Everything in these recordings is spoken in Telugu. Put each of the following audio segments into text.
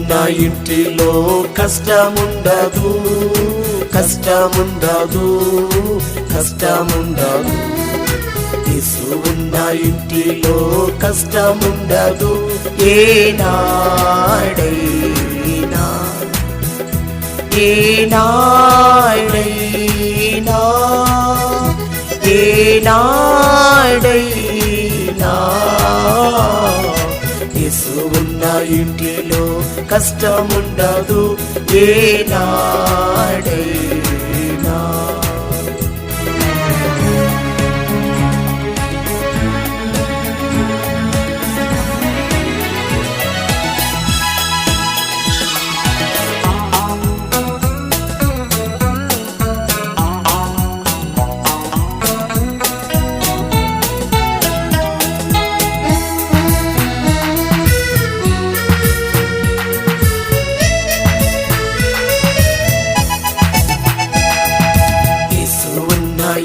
ఉన్న ఇంటిలో కష్టముండదు, కష్టముండదు, కష్టముండదు. యేసు ఉన్న ఇంటిలో కష్టముండదు. ఏనాడైనా ఏనాడైనా ఏనాడైనా యేసు ఉన్న ఇంటిలో కష్టముండదు. ఏనాడైనా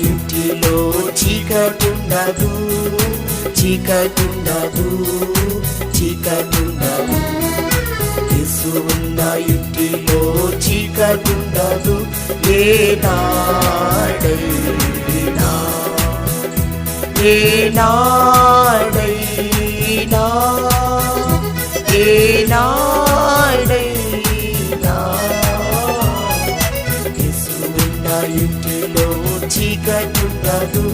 ఇంటిలో చీకటుండదు, చీకటుండదు, చీకటుండదు. యేసు ఉన్న ఇంటిలో చీకటుండదు. ఏనాడైనా ఏనాడైనా ఏనాడైనా యేసు ఉన్న ఇంటిలో చీకటుండదు.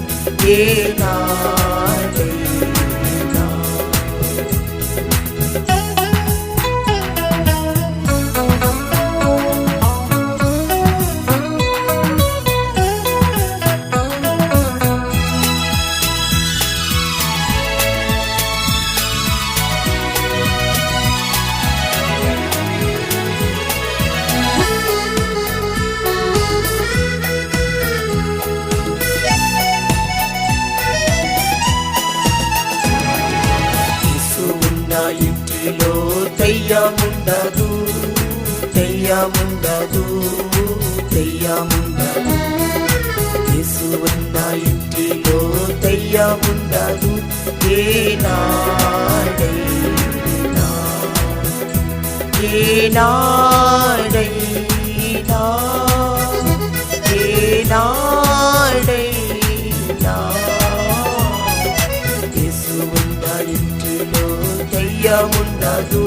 ఏనాడైనా ఇంటిలో దయ్యముండదు, దయ్యముండదు, దయ్యముండదు. యేసు ఉన్న ఇంటిలో దయ్యముండదు. ఏనాడైనా ఏనాడైనా ఏనాడైనా యేసు ఉన్న ఇంటిలో దయ్యముండదు.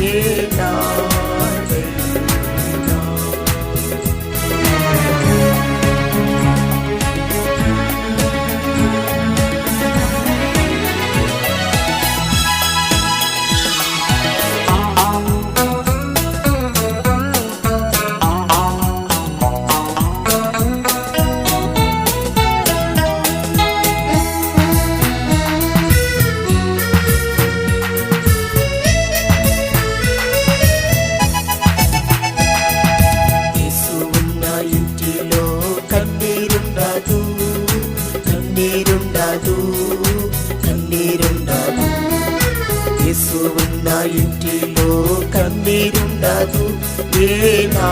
ఏనాడైనా కన్నీరుండదు, కన్నీరుండదు, కన్నీరుండదు. యేసు ఉన్న ఇంటిలో కన్నీరుండదు. ఏనాడైనా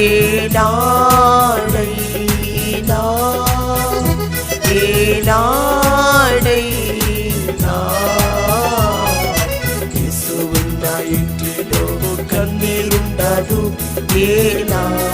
ఏనాడైనా ఏనాడైనా యేసు ఉన్న ఇంటిలో కన్నీరుండదు. ఏనాడైనా